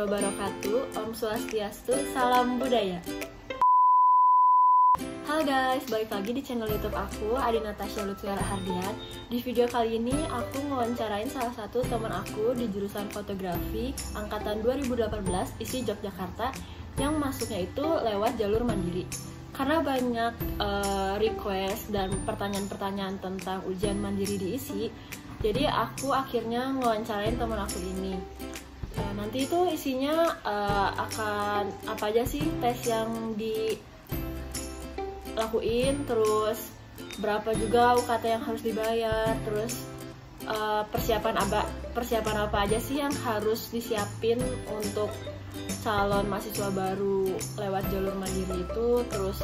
wabarakatuh. Om Swastiastu, salam budaya. Halo guys, balik lagi di channel YouTube aku, Adi Natasha Lutfiara Hardian. Di video kali ini aku ngewawancarain salah satu teman aku di jurusan fotografi angkatan 2018 isi Yogyakarta yang masuknya itu lewat jalur mandiri. Karena banyak request dan pertanyaan-pertanyaan tentang ujian mandiri diisi, jadi aku akhirnya ngewawancarain teman aku ini. Nanti itu isinya akan apa aja sih tes yang dilakuin, terus berapa juga UKT yang harus dibayar, terus persiapan apa aja sih yang harus disiapin untuk calon mahasiswa baru lewat jalur mandiri itu, terus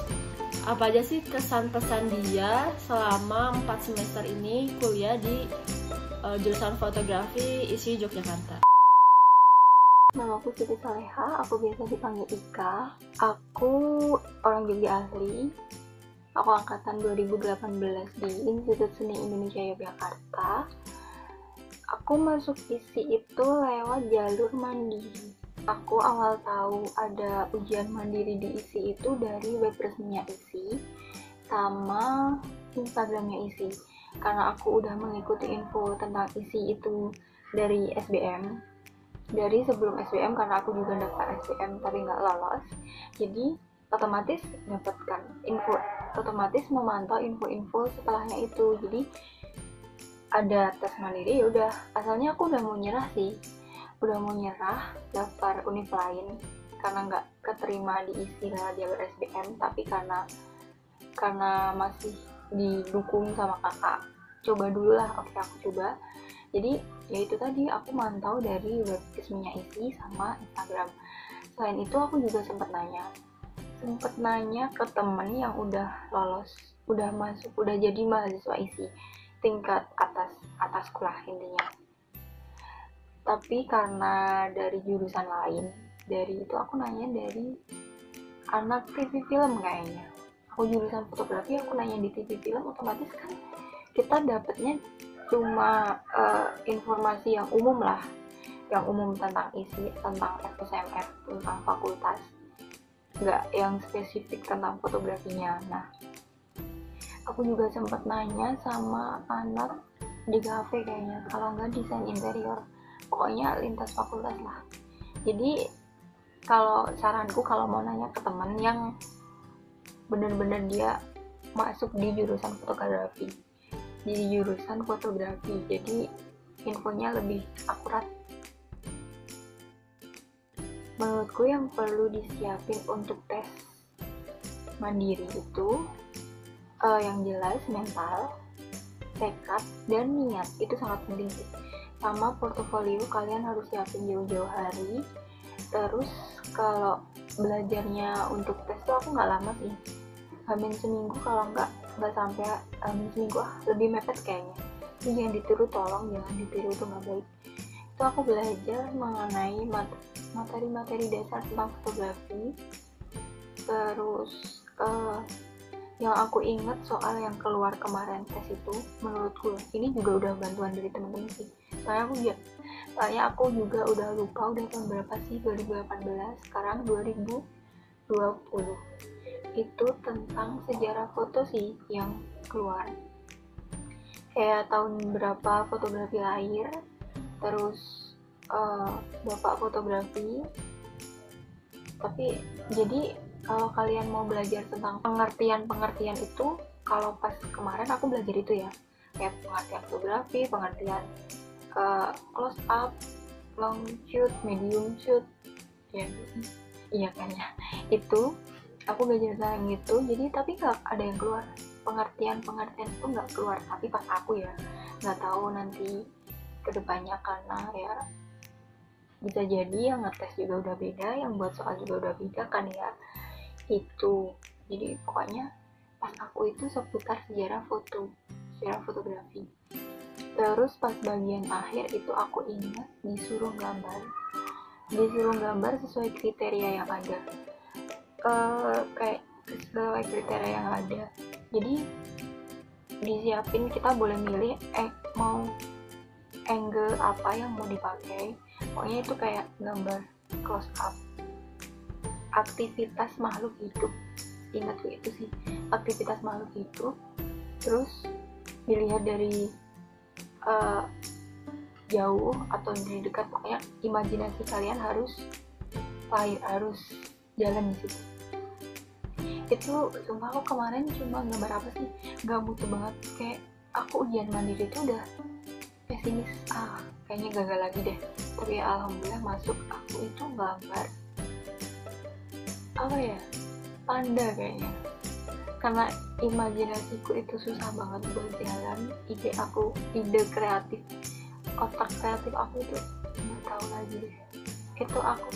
apa aja sih kesan-pesan dia selama 4 semester ini kuliah di jurusan fotografi isi Yogyakarta. Nama aku Siti Saleha, aku biasa dipanggil Ika. Aku orang Jogja asli. Aku angkatan 2018 di Institut Seni Indonesia Yogyakarta. Aku masuk ISI itu lewat jalur mandiri. Aku awal tahu ada ujian mandiri di ISI itu dari web resminya ISI sama Instagramnya ISI. Karena aku udah mengikuti info tentang ISI itu dari SBM, dari sebelum SBM, karena aku juga daftar SBM tapi nggak lolos, jadi otomatis dapatkan info, otomatis memantau info-info setelahnya itu. Jadi ada tes mandiri, ya udah, asalnya aku udah mau nyerah daftar univ lain karena nggak keterima di ISI lah jalur SBM, tapi karena masih didukung sama kakak, coba dulu lah. Oke, aku coba. Jadi ya itu tadi, aku mantau dari web resminya ISI sama Instagram. Selain itu aku juga sempat nanya ke temen yang udah lolos, udah masuk, udah jadi mahasiswa ISI tingkat atas kuliah intinya. Tapi karena dari jurusan lain, dari itu aku nanya dari anak TV film kayaknya. Aku jurusan fotografi, aku nanya di TV film, otomatis kan kita dapetnya cuma informasi yang umum lah, yang umum tentang isi, tentang FSMF, tentang fakultas, nggak yang spesifik tentang fotografinya. Nah, aku juga sempat nanya sama anak di kafe kayaknya, kalau nggak desain interior, pokoknya lintas fakultas lah. Jadi kalau saranku, kalau mau nanya ke teman yang bener-bener dia masuk di jurusan fotografi, jadi infonya lebih akurat. Menurutku yang perlu disiapin untuk tes mandiri itu yang jelas mental, tekad, dan niat itu sangat penting sih. Sama portofolio kalian harus siapin jauh-jauh hari. Terus kalau belajarnya untuk tes tuh aku nggak lama sih, hamin seminggu, kalau nggak sampai seminggu, lebih mepet kayaknya. Jadi jangan ditiru, tolong jangan ditiru, itu nggak baik. Itu aku belajar mengenai materi-materi dasar tentang fotografi. Terus yang aku ingat soal yang keluar kemarin tes itu, menurutku ini juga udah bantuan dari teman-teman sih. Soalnya aku juga udah lupa udah tahun berapa sih, 2018, sekarang 2020. Itu tentang sejarah foto sih yang keluar, kayak tahun berapa fotografi lahir, terus bapak fotografi. Tapi jadi kalau kalian mau belajar tentang pengertian itu, kalau pas kemarin aku belajar itu ya, kayak pengertian fotografi, pengertian close up, long shoot, medium shoot, ya iya kayaknya itu aku belajar tentang gitu. Jadi tapi nggak ada yang keluar pengertian itu, nggak keluar. Tapi pas aku ya nggak tahu nanti kedepannya, karena ya bisa jadi yang ngetes juga udah beda, yang buat soal juga udah beda kan ya itu. Jadi pokoknya pas aku itu seputar sejarah fotografi. Terus pas bagian akhir itu aku ingat disuruh gambar sesuai kriteria yang ada, kayak sesuai kriteria yang ada. Jadi disiapin, kita boleh milih mau angle apa yang mau dipakai, pokoknya itu kayak gambar close up aktivitas makhluk hidup, ingatku itu sih, aktivitas makhluk hidup, terus dilihat dari jauh atau dari dekat, pokoknya imajinasi kalian harus jalan di situ. Itu sumpah aku kemarin cuma gambar apa sih, gak butuh banget, kayak aku ujian mandiri itu udah pesimis, kayaknya gagal lagi deh, tapi alhamdulillah masuk. Aku itu gambar apa ya, panda kayaknya, karena imajinasiku itu susah banget buat jalan. Ide kreatif, otak kreatif aku itu nggak tahu lagi deh. Itu aku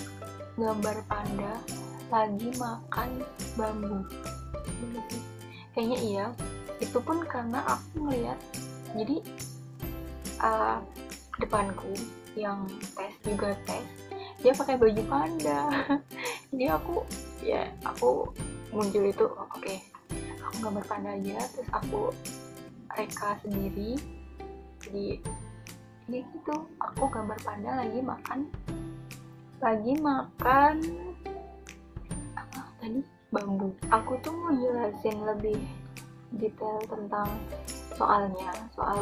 gambar panda lagi makan bambu, kayaknya iya. Itu pun karena aku ngeliat, jadi depanku yang juga tes, dia pakai baju panda. Jadi aku muncul itu, oke, aku gambar panda aja, terus aku reka sendiri. Jadi ini gitu, aku gambar panda lagi makan apa tadi, bambu. Aku tuh mau jelasin lebih detail tentang soal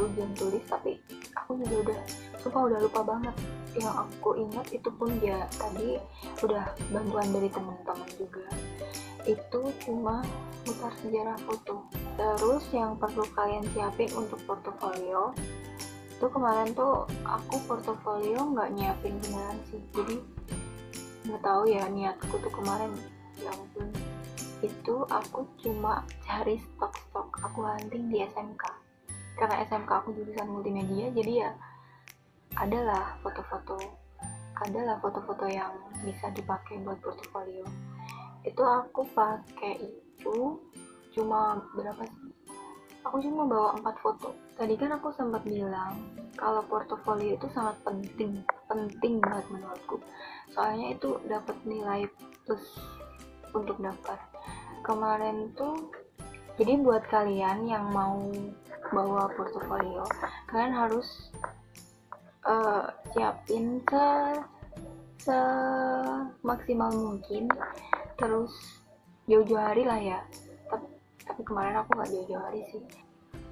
ujian tulis, tapi aku juga udah lupa banget. Yang aku ingat itu pun ya tadi udah bantuan dari teman-teman juga, itu cuma putar sejarah foto. Terus yang perlu kalian siapin untuk portofolio itu, kemarin tuh aku portofolio nggak nyiapin beneran sih, jadi nggak tahu ya niatku tuh kemarin, ya ampun, itu aku cuma cari stok aku hunting di SMK, karena SMK aku jurusan multimedia, jadi ya adalah foto-foto yang bisa dipakai buat portofolio. Itu aku pakai itu cuma berapa sih, aku cuma bawa 4 foto. Tadi kan aku sempat bilang kalau portofolio itu sangat penting banget menurutku, soalnya itu dapat nilai plus untuk daftar. Kemarin tuh, jadi buat kalian yang mau bawa portofolio, kalian harus siapin semaksimal mungkin, terus jauh-jauh hari lah ya. Tapi kemarin aku nggak jauh-jauh hari sih.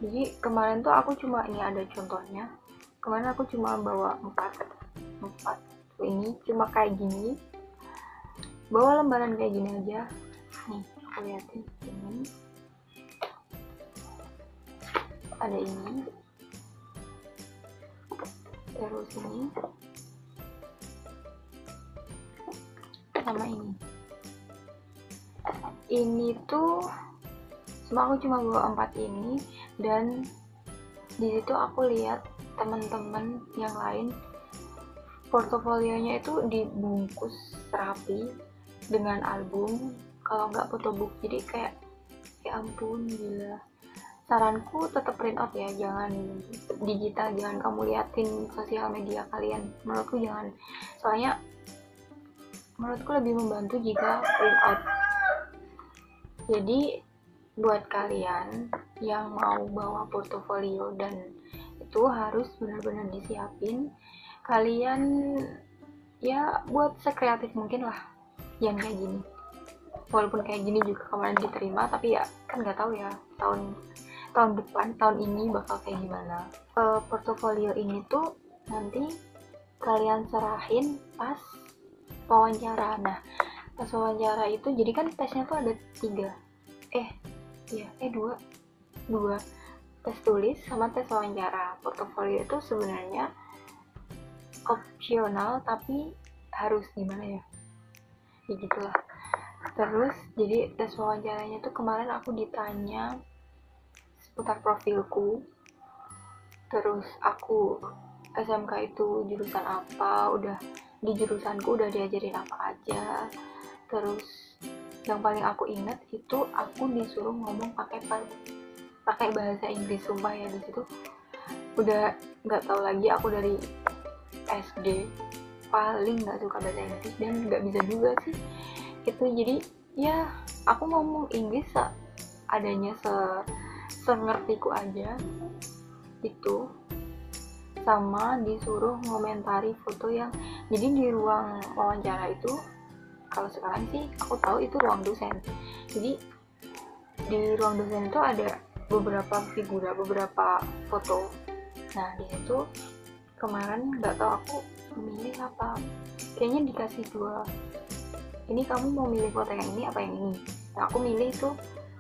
Jadi kemarin tuh aku cuma, ini ada contohnya, kemarin aku cuma bawa 4 ini, cuma kayak gini, bawa lembaran kayak gini aja. Nih aku liatin, ini ada ini, terus ini sama ini tuh semua aku cuma bawa 4 ini. Dan di situ aku lihat teman-teman yang lain portofolionya itu dibungkus rapi dengan album, kalau nggak photobook. Jadi kayak ya ampun, gila. Saranku tetap print out ya, jangan digital, jangan kamu liatin sosial media kalian, menurutku jangan, soalnya menurutku lebih membantu jika print out. Jadi buat kalian yang mau bawa portofolio, dan itu harus benar-benar disiapin, kalian ya buat sekreatif mungkin lah, jangan kayak gini. Walaupun kayak gini juga kemarin diterima, tapi ya kan nggak tahu ya tahun depan, tahun ini bakal kayak gimana. Portofolio ini tuh nanti kalian serahin pas wawancara. Nah, pas wawancara itu, jadi kan tesnya tuh ada 2 tes tulis sama tes wawancara. Portofolio itu sebenarnya opsional, tapi harus gimana ya gitulah. Terus jadi tes wawancaranya tuh kemarin aku ditanya seputar profilku, terus aku SMK itu jurusan apa, udah di jurusanku udah diajarin apa aja. Terus yang paling aku ingat itu aku disuruh ngomong pakai bahasa Inggris. Sumpah ya, di situ udah nggak tahu lagi, aku dari SD paling nggak suka bahasa Inggris dan nggak bisa juga sih itu. Jadi ya aku ngomong Inggris adanya sengertiku aja itu. sama disuruh ngomentari foto yang, jadi di ruang wawancara itu, kalau sekarang sih aku tahu itu ruang dosen. Jadi di ruang dosen itu ada beberapa figura, beberapa foto. Nah di situ kemarin nggak tahu aku memilih apa, kayaknya dikasih dua, ini kamu mau milih foto yang ini apa yang ini. Nah aku milih itu,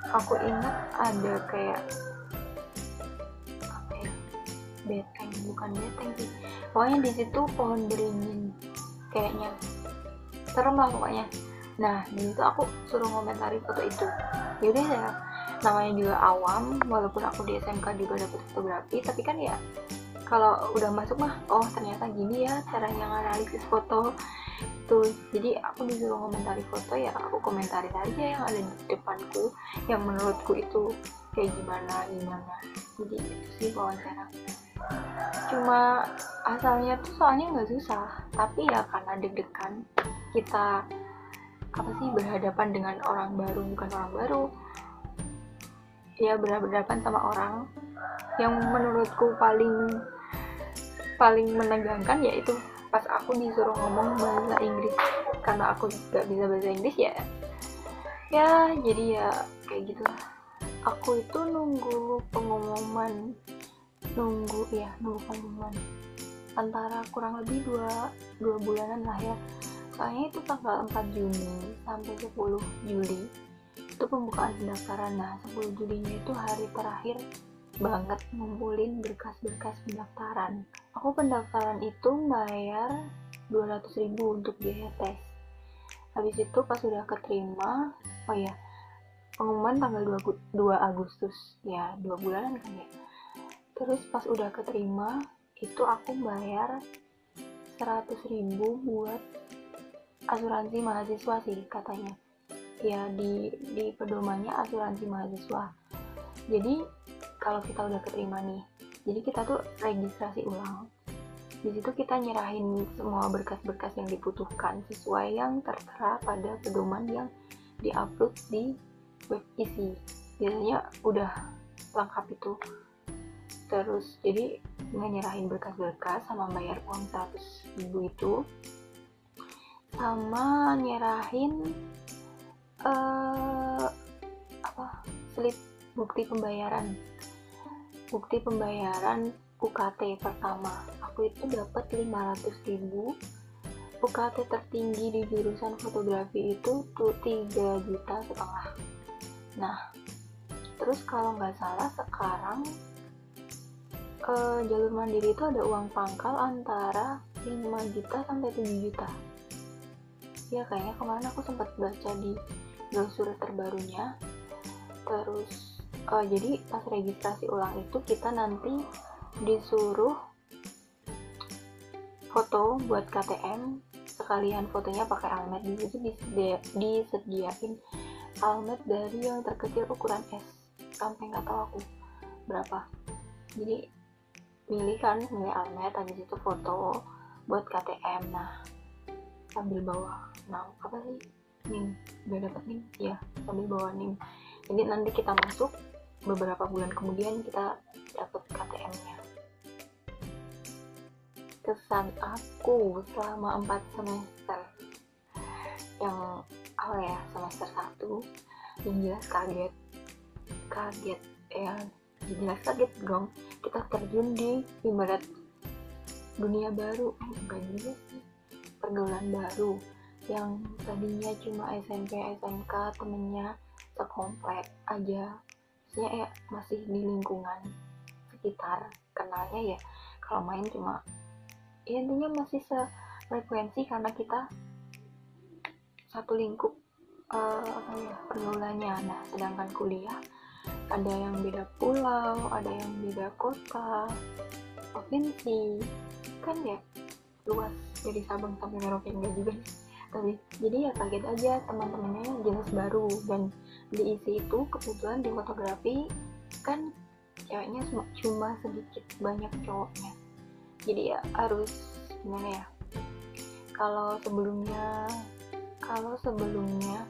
aku ingat ada kayak apa ya, beteng, bukan beteng sih, pokoknya di situ pohon beringin, kayaknya serem lah pokoknya. Nah di situ aku suruh komentari foto itu. Yaudah ya, namanya juga awam, walaupun aku di SMK juga dapet fotografi, tapi kan ya kalau udah masuk mah, oh ternyata gini ya caranya nganalisis foto tuh. Jadi aku disuruh komentari foto, ya aku komentarin aja yang ada di depanku, yang menurutku itu kayak gimana. Jadi itu sih wawancara. Cuma asalnya tuh soalnya nggak susah, tapi ya karena deg-degan, kita apa sih, berhadapan dengan orang baru, bukan orang baru ya, berhadapan sama orang yang menurutku paling menegangkan, yaitu pas aku disuruh ngomong bahasa Inggris. Karena aku gak bisa bahasa Inggris ya jadi ya kayak gitu lah. Aku itu nunggu pengumuman antara kurang lebih 2 bulanan lah ya, soalnya itu tanggal 4 Juni sampai 10 Juli itu pembukaan pendaftaran. Nah 10 Julinya itu hari terakhir banget ngumpulin berkas-berkas pendaftaran. Aku pendaftaran itu bayar 200.000 untuk biaya tes. Habis itu pas udah keterima, oh ya, pengumuman tanggal 2 Agustus ya, 2 bulanan kan ya. Terus pas udah keterima itu aku bayar 100.000 buat asuransi mahasiswa sih katanya ya, di pedomannya asuransi mahasiswa. Jadi kalau kita udah keterima nih, jadi kita tuh registrasi ulang. Di situ kita nyerahin semua berkas-berkas yang dibutuhkan sesuai yang tertera pada pedoman yang diupload di web isi. Biasanya udah lengkap itu. Terus jadi nyerahin berkas-berkas sama bayar uang 100.000 itu, sama nyerahin slip bukti pembayaran UKT pertama. Aku itu dapat 500.000. UKT tertinggi di jurusan fotografi itu tuh 3,5 juta. Nah terus kalau nggak salah sekarang jalur mandiri itu ada uang pangkal antara 5 juta sampai 7 juta ya, kayaknya kemarin aku sempat baca di brosur terbarunya. Terus jadi pas registrasi ulang itu kita nanti disuruh foto buat KTM, sekalian fotonya pakai almet. Di situ disediain almet dari yang terkecil ukuran S sampai nggak tahu aku berapa. Jadi milih almet, habis itu foto buat KTM. Nah sambil bawa apa sih, NIM, udah dapet NIM ya, sambil bawa NIM. Jadi nanti kita masuk, beberapa bulan kemudian kita dapet KTM-nya. Kesan aku selama 4 semester, yang awal ya semester 1 yang jelas kaget ya, jelas kaget dong. Kita terjun di ibarat dunia baru, enggak juga sih, pergaulan baru yang tadinya cuma SMP SMK temennya sekomplek aja, maksudnya ya masih di lingkungan sekitar, kenalnya ya kalau main cuma ya intinya masih sefrekuensi karena kita satu lingkup pergaulannya. Nah sedangkan kuliah ada yang beda pulau, ada yang beda kota, provinsi, kan ya luas dari Sabang sampai Merauke, enggak juga tapi jadi ya kaget aja, teman-temannya jelas baru. Dan diisi itu kebetulan di fotografi kan ceweknya cuma sedikit, banyak cowoknya, jadi ya harus gimana ya, kalau sebelumnya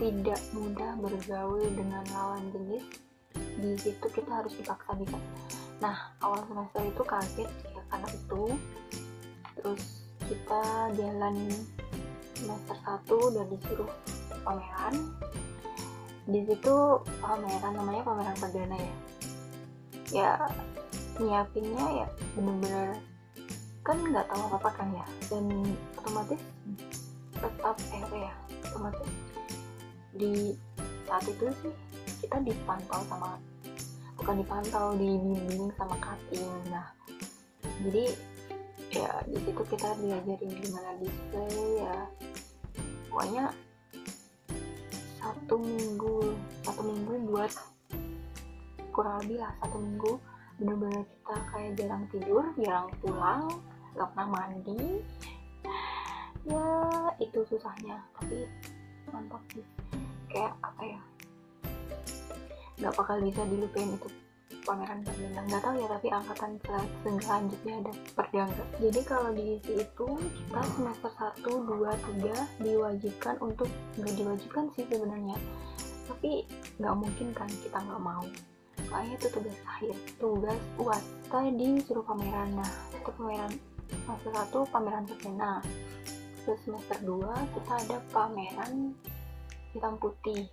tidak mudah bergaul dengan lawan jenis, di situ kita harus dipaksa Nah, awal semester itu kaget ya karena itu. Terus kita jalan semester 1 udah disuruh pameran. Di situ pameran namanya pameran perdana ya. Ya nyiapinnya ya bener-bener kan nggak tahu apa-apa kan ya, dan otomatis tetap otomatis di saat itu sih kita dibimbing sama cutting. Nah, jadi ya di situ kita diajarin gimana display ya. Pokoknya satu minggu buat kurang lebih lah 1 minggu bener-bener kita kayak jarang tidur, jarang pulang, gak pernah mandi. Ya itu susahnya, tapi mantap sih. Kayak apa ya, gak bakal bisa dilupain itu pameran perdana. Gak tahu ya, tapi angkatan selanjutnya ada perdana. Jadi kalau di ISI itu kita semester 1, 2, 3 diwajibkan untuk, gak diwajibkan sih sebenarnya, tapi gak mungkin kan kita gak mau. Soalnya itu tugas akhir, tugas UAS. Kita disuruh pameran. Nah, itu pameran semester 1 pameran perdana. Terus semester 2 kita ada pameran hitam putih.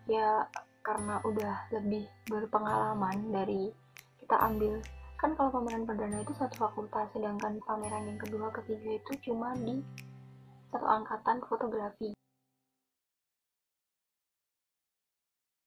Ya karena udah lebih berpengalaman dari kita ambil, kan kalau pameran perdana itu satu fakultas, sedangkan pameran yang kedua ketiga itu cuma di satu angkatan fotografi.